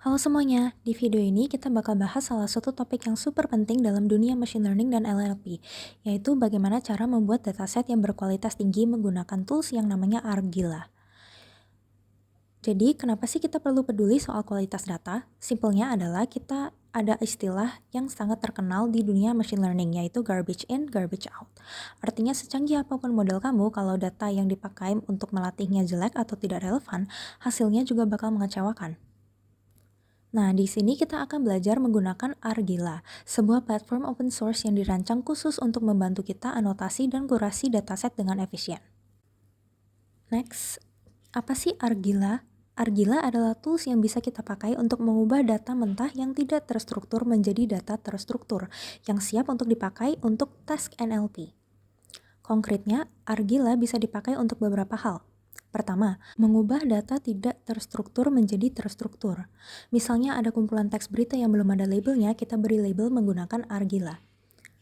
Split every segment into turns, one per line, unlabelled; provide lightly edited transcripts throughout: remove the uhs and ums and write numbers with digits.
Halo semuanya, di video ini kita bakal bahas salah satu topik yang super penting dalam dunia machine learning dan LLP, yaitu bagaimana cara membuat dataset yang berkualitas tinggi menggunakan tools yang namanya Argila. Jadi, kenapa sih kita perlu peduli soal kualitas data? Simpelnya adalah kita ada istilah yang sangat terkenal di dunia machine learning, yaitu garbage in, garbage out. Artinya secanggih apapun model kamu, kalau data yang dipakai untuk melatihnya jelek atau tidak relevan, hasilnya juga bakal mengecewakan. Nah, di sini kita akan belajar menggunakan Argila, sebuah platform open source yang dirancang khusus untuk membantu kita anotasi dan kurasi dataset dengan efisien. Next, apa sih Argila? Argila adalah tools yang bisa kita pakai untuk mengubah data mentah yang tidak terstruktur menjadi data terstruktur, yang siap untuk dipakai untuk task NLP. Konkretnya, Argila bisa dipakai untuk beberapa hal. Pertama, mengubah data tidak terstruktur menjadi terstruktur. Misalnya ada kumpulan teks berita yang belum ada labelnya, kita beri label menggunakan Argila.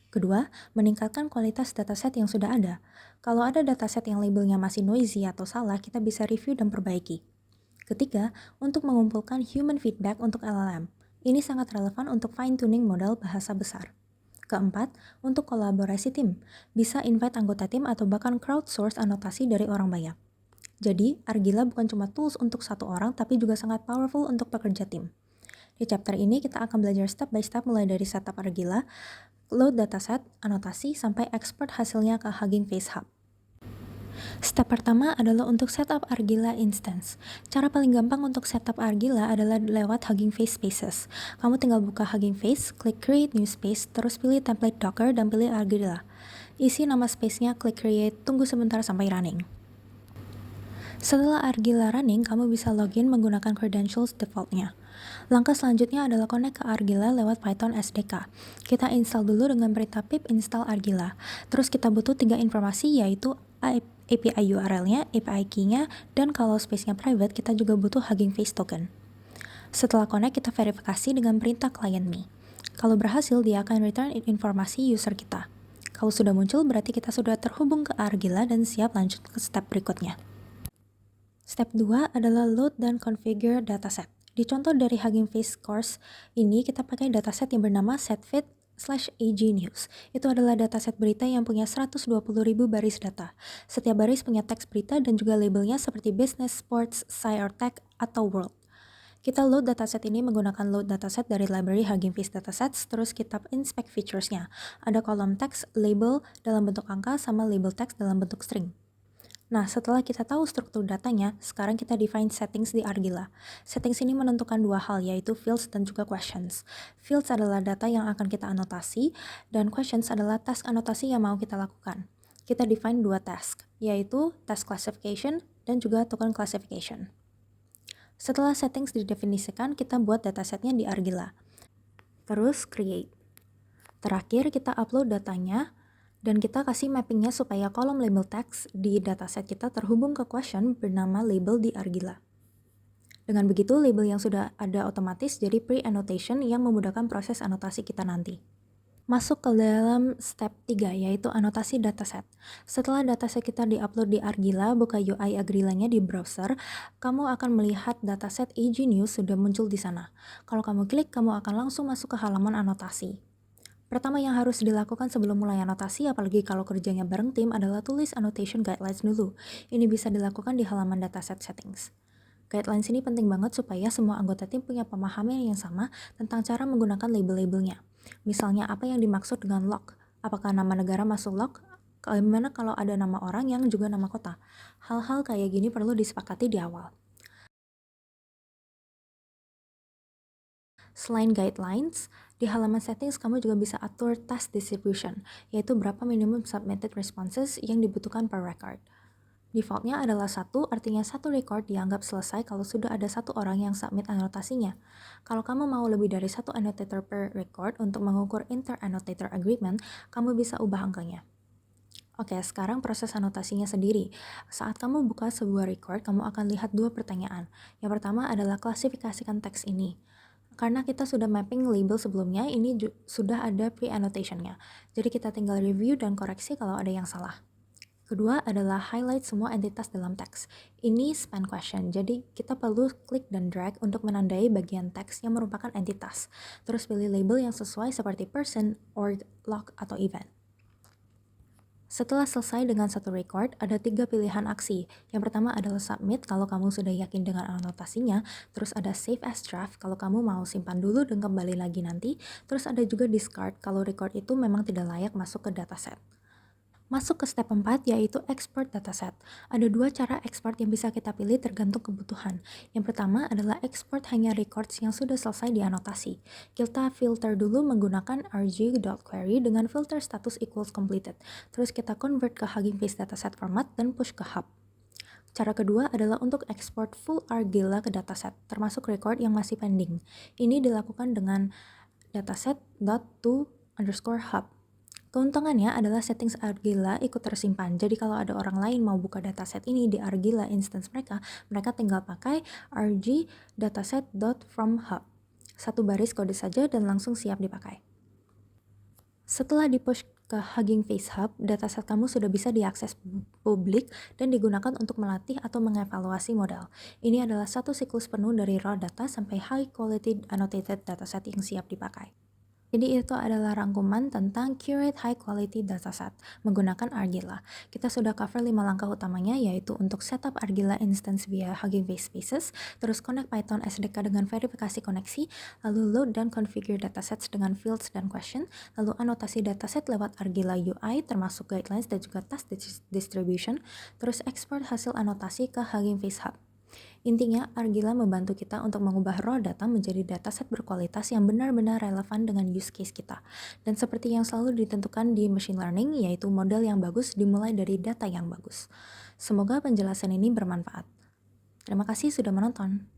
Kedua, meningkatkan kualitas dataset yang sudah ada. Kalau ada dataset yang labelnya masih noisy atau salah, kita bisa review dan perbaiki. Ketiga, untuk mengumpulkan human feedback untuk LLM. Ini sangat relevan untuk fine-tuning model bahasa besar. Keempat, untuk kolaborasi tim. Bisa invite anggota tim atau bahkan crowdsource anotasi dari orang banyak. Jadi, Argila bukan cuma tools untuk satu orang, tapi juga sangat powerful untuk pekerja tim. Di chapter ini, kita akan belajar step by step mulai dari setup Argila, load dataset, anotasi, sampai export hasilnya ke Hugging Face Hub. Step pertama adalah untuk setup Argila instance. Cara paling gampang untuk setup Argila adalah lewat Hugging Face Spaces. Kamu tinggal buka Hugging Face, klik Create New Space, terus pilih template Docker dan pilih Argila. Isi nama space-nya, klik Create, tunggu sebentar sampai running. Setelah Argila running, kamu bisa login menggunakan credentials defaultnya. Langkah selanjutnya adalah connect ke Argila lewat Python SDK. Kita install dulu dengan perintah pip install Argila. Terus kita butuh 3 informasi, yaitu API URL-nya, API key-nya, dan kalau space-nya private, kita juga butuh Hugging Face token. Setelah connect, kita verifikasi dengan perintah client me. Kalau berhasil, dia akan return informasi user kita. Kalau sudah muncul, berarti kita sudah terhubung ke Argila dan siap lanjut ke step berikutnya. Step 2 adalah load dan configure dataset. Di contoh dari Hugging Face course ini, kita pakai dataset yang bernama setfit/agnews. Itu adalah dataset berita yang punya 120.000 baris data. Setiap baris punya teks berita dan juga labelnya seperti business, sports, sci or tech, atau world. Kita load dataset ini menggunakan load dataset dari library Hugging Face Datasets, terus kita inspect features-nya. Ada kolom teks, label dalam bentuk angka, sama label teks dalam bentuk string. Nah, setelah kita tahu struktur datanya, sekarang kita define settings di Argila. Settings ini menentukan dua hal, yaitu fields dan juga questions. Fields adalah data yang akan kita anotasi, dan questions adalah task anotasi yang mau kita lakukan. Kita define dua task, yaitu task classification dan juga token classification. Setelah settings didefinisikan, kita buat datasetnya di Argila. Terus create. Terakhir, kita upload datanya, dan kita kasih mappingnya supaya kolom label text di dataset kita terhubung ke question bernama label di Argila. Dengan begitu, label yang sudah ada otomatis jadi pre-annotation yang memudahkan proses anotasi kita nanti. Masuk ke dalam step 3, yaitu anotasi dataset. Setelah dataset kita diupload di Argila, buka UI Argilanya di browser, kamu akan melihat dataset agnews sudah muncul di sana. Kalau kamu klik, kamu akan langsung masuk ke halaman anotasi. Pertama yang harus dilakukan sebelum mulai anotasi, apalagi kalau kerjanya bareng tim, adalah tulis annotation guidelines dulu. Ini bisa dilakukan di halaman dataset settings. Guidelines ini penting banget supaya semua anggota tim punya pemahaman yang sama tentang cara menggunakan label-labelnya. Misalnya apa yang dimaksud dengan log, apakah nama negara masuk log, bagaimana kalau ada nama orang yang juga nama kota. Hal-hal kayak gini perlu disepakati di awal. Selain guidelines, di halaman settings kamu juga bisa atur task distribution, yaitu berapa minimum submitted responses yang dibutuhkan per record. Defaultnya adalah 1, artinya satu record dianggap selesai kalau sudah ada satu orang yang submit anotasinya. Kalau kamu mau lebih dari satu annotator per record untuk mengukur inter-annotator agreement, kamu bisa ubah angkanya. Oke, sekarang proses anotasinya sendiri. Saat kamu buka sebuah record, kamu akan lihat dua pertanyaan. Yang pertama adalah klasifikasikan teks ini. Karena kita sudah mapping label sebelumnya, ini sudah ada pre-annotation-nya. Jadi kita tinggal review dan koreksi kalau ada yang salah. Kedua adalah highlight semua entitas dalam teks. Ini span question, jadi kita perlu klik dan drag untuk menandai bagian teks yang merupakan entitas. Terus pilih label yang sesuai seperti person, org, log, atau event. Setelah selesai dengan satu record, ada 3 pilihan aksi. Yang pertama adalah submit kalau kamu sudah yakin dengan anotasinya, terus ada save as draft kalau kamu mau simpan dulu dan kembali lagi nanti, terus ada juga discard kalau record itu memang tidak layak masuk ke dataset. Masuk ke step 4 yaitu export dataset. Ada 2 cara export yang bisa kita pilih tergantung kebutuhan. Yang pertama adalah export hanya records yang sudah selesai dianotasi. Kita filter dulu menggunakan rg.query dengan filter status equals completed. Terus kita convert ke Hugging Face dataset format dan push ke hub. Cara kedua adalah untuk export full Argilla ke dataset, termasuk record yang masih pending. Ini dilakukan dengan dataset.to_hub. Keuntungannya adalah settings Argilla ikut tersimpan. Jadi kalau ada orang lain mau buka dataset ini di Argilla instance mereka, mereka tinggal pakai rg dataset.fromHub. Satu baris kode saja dan langsung siap dipakai. Setelah di-push ke Hugging Face Hub, dataset kamu sudah bisa diakses publik dan digunakan untuk melatih atau mengevaluasi model. Ini adalah satu siklus penuh dari raw data sampai high quality annotated dataset yang siap dipakai. Jadi itu adalah rangkuman tentang curate high quality dataset menggunakan Argilla. Kita sudah cover 5 langkah utamanya, yaitu untuk setup Argilla instance via Hugging Face Spaces, terus connect Python SDK dengan verifikasi koneksi, lalu load dan configure datasets dengan fields dan question, lalu anotasi dataset lewat Argilla UI termasuk guidelines dan juga task distribution, terus export hasil anotasi ke Hugging Face Hub. Intinya, Argilla membantu kita untuk mengubah raw data menjadi dataset berkualitas yang benar-benar relevan dengan use case kita. Dan seperti yang selalu ditentukan di machine learning, yaitu model yang bagus dimulai dari data yang bagus. Semoga penjelasan ini bermanfaat. Terima kasih sudah menonton.